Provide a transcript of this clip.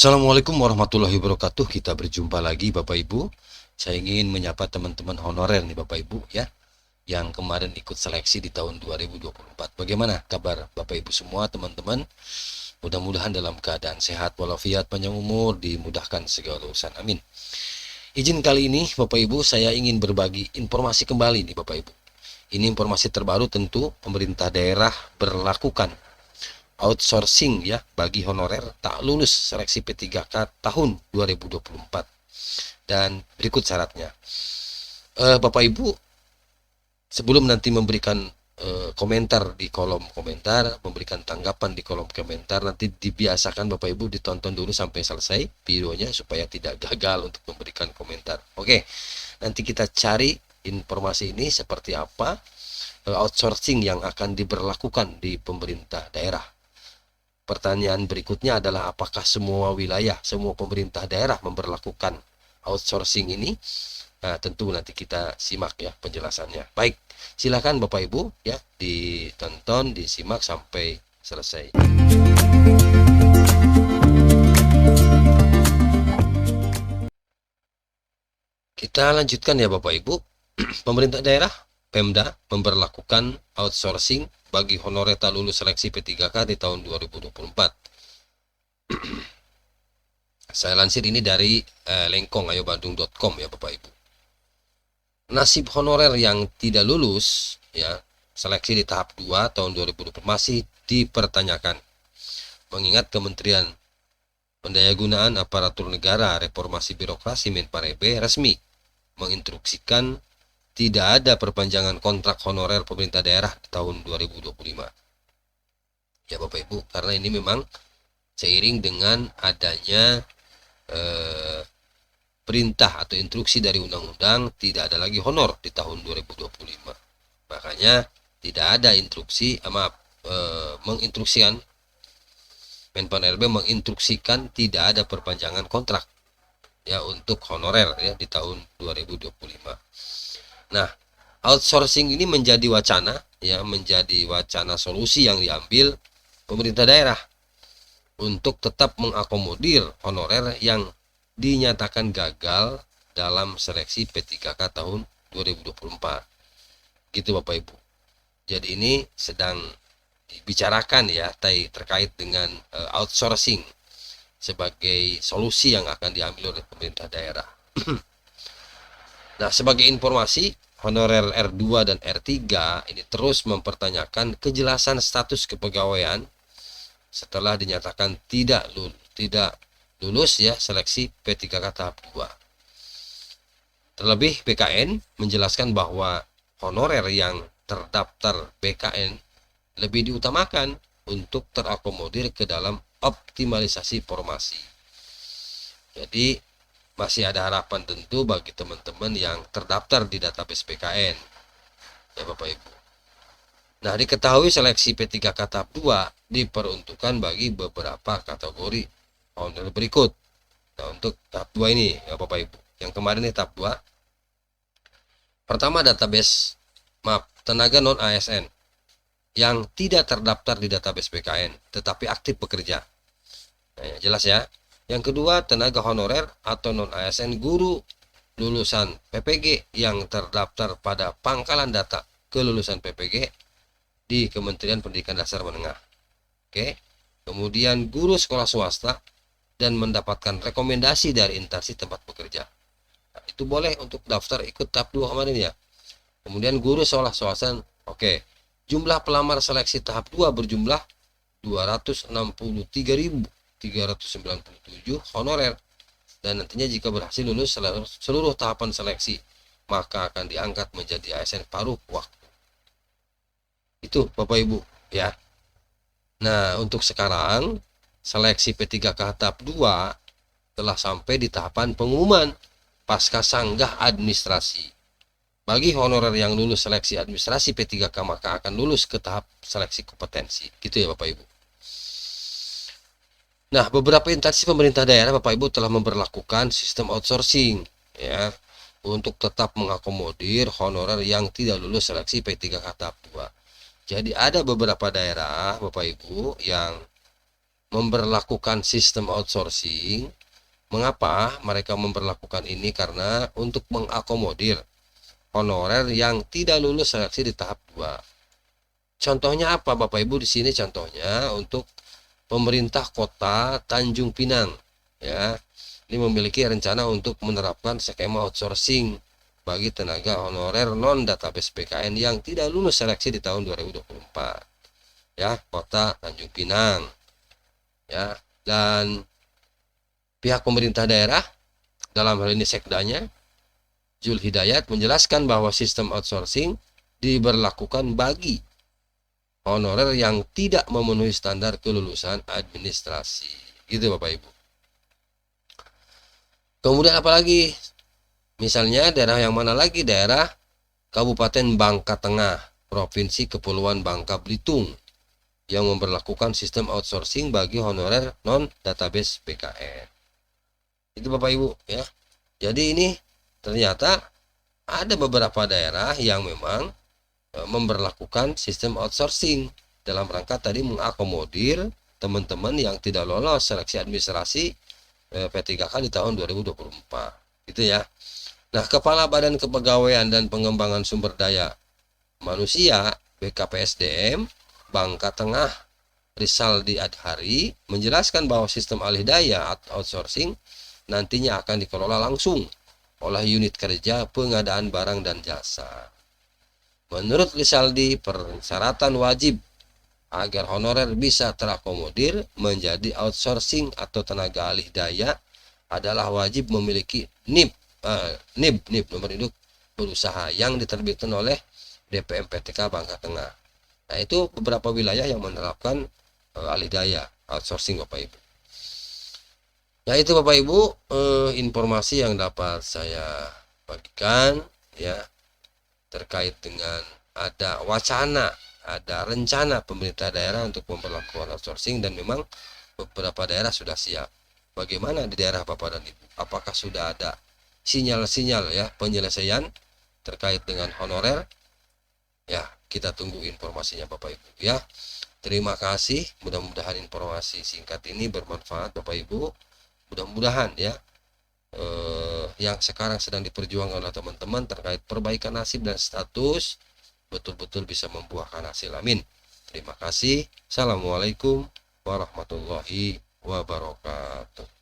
Assalamualaikum warahmatullahi wabarakatuh. Kita berjumpa lagi Bapak Ibu. Saya ingin menyapa teman-teman honorer nih Bapak Ibu ya, yang kemarin ikut seleksi di tahun 2024. Bagaimana kabar Bapak Ibu semua teman-teman? Mudah-mudahan dalam keadaan sehat walafiat, panjang umur, dimudahkan segala urusan. Amin. Izin kali ini Bapak Ibu, saya ingin berbagi informasi kembali nih Bapak Ibu. Ini informasi terbaru, tentu pemerintah daerah berlakukan outsourcing ya bagi honorer tak lulus seleksi P3K tahun 2024, dan berikut syaratnya. Bapak Ibu, sebelum nanti memberikan komentar di kolom komentar, memberikan tanggapan di kolom komentar, nanti dibiasakan Bapak Ibu ditonton dulu sampai selesai videonya supaya tidak gagal untuk memberikan komentar. Oke, nanti kita cari informasi ini seperti apa outsourcing yang akan diberlakukan di pemerintah daerah. Pertanyaan berikutnya adalah apakah semua wilayah, semua pemerintah daerah memberlakukan outsourcing ini? Nah, tentu nanti kita simak ya penjelasannya. Baik, silakan Bapak Ibu ya ditonton, disimak sampai selesai. Kita lanjutkan ya Bapak Ibu. Pemerintah daerah, Pemda, memberlakukan outsourcing bagi honorer tak lulus seleksi P3K di tahun 2024. Saya lansir ini dari lengkongayobandung.com ya Bapak Ibu. Nasib honorer yang tidak lulus ya seleksi di tahap 2 tahun 2020 masih dipertanyakan, mengingat Kementerian Pendayagunaan Aparatur Negara Reformasi Birokrasi Menparebe resmi menginstruksikan tidak ada perpanjangan kontrak honorer pemerintah daerah di tahun 2025 ya Bapak Ibu, karena ini memang seiring dengan adanya perintah atau instruksi dari undang-undang tidak ada lagi honor di tahun 2025. Makanya tidak ada instruksi menginstruksikan, Menpan RB menginstruksikan tidak ada perpanjangan kontrak ya untuk honorer ya di tahun 2025. Nah, outsourcing ini menjadi wacana ya, menjadi wacana solusi yang diambil pemerintah daerah untuk tetap mengakomodir honorer yang dinyatakan gagal dalam seleksi P3K tahun 2024. Gitu Bapak Ibu. Jadi ini sedang dibicarakan ya terkait dengan outsourcing sebagai solusi yang akan diambil oleh pemerintah daerah. Nah, sebagai informasi, honorer R2 dan R3 ini terus mempertanyakan kejelasan status kepegawaian setelah dinyatakan tidak lulus ya seleksi P3K tahap 2. Terlebih BKN menjelaskan bahwa honorer yang terdaftar BKN lebih diutamakan untuk terakomodir ke dalam optimalisasi formasi. Jadi masih ada harapan tentu bagi teman-teman yang terdaftar di database BKN ya Bapak Ibu. Nah, diketahui seleksi P3K tahap 2 diperuntukkan bagi beberapa kategori honorer berikut. Nah, untuk tahap 2 ini ya Bapak Ibu, yang kemarin ini tahap 2. Pertama, database tenaga non ASN yang tidak terdaftar di database BKN tetapi aktif bekerja. Nah, jelas ya. Yang kedua, tenaga honorer atau non ASN guru lulusan PPG yang terdaftar pada pangkalan data kelulusan PPG di Kementerian Pendidikan Dasar Menengah. Oke. Kemudian guru sekolah swasta dan mendapatkan rekomendasi dari instansi tempat bekerja. Nah, itu boleh untuk daftar ikut tahap 2 kemarin ya. Kemudian guru sekolah swasta, oke. Jumlah pelamar seleksi tahap 2 berjumlah 263.397 honorer, dan nantinya jika berhasil lulus seluruh tahapan seleksi maka akan diangkat menjadi ASN paruh waktu. Itu Bapak Ibu ya. Nah, untuk sekarang seleksi P3K tahap 2 telah sampai di tahapan pengumuman pasca sanggah administrasi. Bagi honorer yang lulus seleksi administrasi P3K maka akan lulus ke tahap seleksi kompetensi. Gitu ya Bapak Ibu. Nah, beberapa instansi pemerintah daerah Bapak Ibu telah memberlakukan sistem outsourcing ya untuk tetap mengakomodir honorer yang tidak lulus seleksi P3K tahap 2. Jadi ada beberapa daerah Bapak Ibu yang memberlakukan sistem outsourcing. Mengapa mereka memberlakukan ini? Karena untuk mengakomodir honorer yang tidak lulus seleksi di tahap 2. Contohnya apa Bapak Ibu di sini? Contohnya untuk pemerintah kota Tanjung Pinang, ya. Ini memiliki rencana untuk menerapkan skema outsourcing bagi tenaga honorer non database PKN yang tidak lulus seleksi di tahun 2024. Ya, kota Tanjung Pinang. Ya, dan pihak pemerintah daerah dalam hal ini sekdanya Jul Hidayat menjelaskan bahwa sistem outsourcing diberlakukan bagi honorer yang tidak memenuhi standar kelulusan administrasi. Gitu Bapak Ibu. Kemudian apalagi? Misalnya daerah yang mana lagi? Daerah Kabupaten Bangka Tengah, Provinsi Kepulauan Bangka Belitung, yang memberlakukan sistem outsourcing bagi honorer non database PKN. Itu Bapak Ibu ya. Jadi ini ternyata ada beberapa daerah yang memang memberlakukan sistem outsourcing dalam rangka tadi mengakomodir teman-teman yang tidak lolos seleksi administrasi P3K di tahun 2024. Gitu ya. Nah, Kepala Badan Kepegawaian dan Pengembangan Sumber Daya Manusia BKPSDM Bangka Tengah Risaldi Adhari menjelaskan bahwa sistem alih daya outsourcing nantinya akan dikelola langsung oleh unit kerja pengadaan barang dan jasa. Menurut Risaldi, persyaratan wajib agar honorer bisa terakomodir menjadi outsourcing atau tenaga alih daya adalah wajib memiliki NIB nomor induk berusaha yang diterbitkan oleh DPM PTK Bangka Tengah. Nah, itu beberapa wilayah yang menerapkan alih daya outsourcing Bapak Ibu. Nah, itu Bapak Ibu informasi yang dapat saya bagikan ya terkait dengan ada wacana, ada rencana pemerintah daerah untuk memperlakukan outsourcing dan memang beberapa daerah sudah siap. Bagaimana di daerah Bapak dan Ibu? Apakah sudah ada sinyal-sinyal ya penyelesaian terkait dengan honorer? Ya, kita tunggu informasinya Bapak Ibu ya. Terima kasih, mudah-mudahan informasi singkat ini bermanfaat Bapak Ibu. Mudah-mudahan ya yang sekarang sedang diperjuangkan oleh teman-teman terkait perbaikan nasib dan status betul-betul bisa membuahkan hasil. Amin. Terima kasih. Assalamualaikum warahmatullahi wabarakatuh.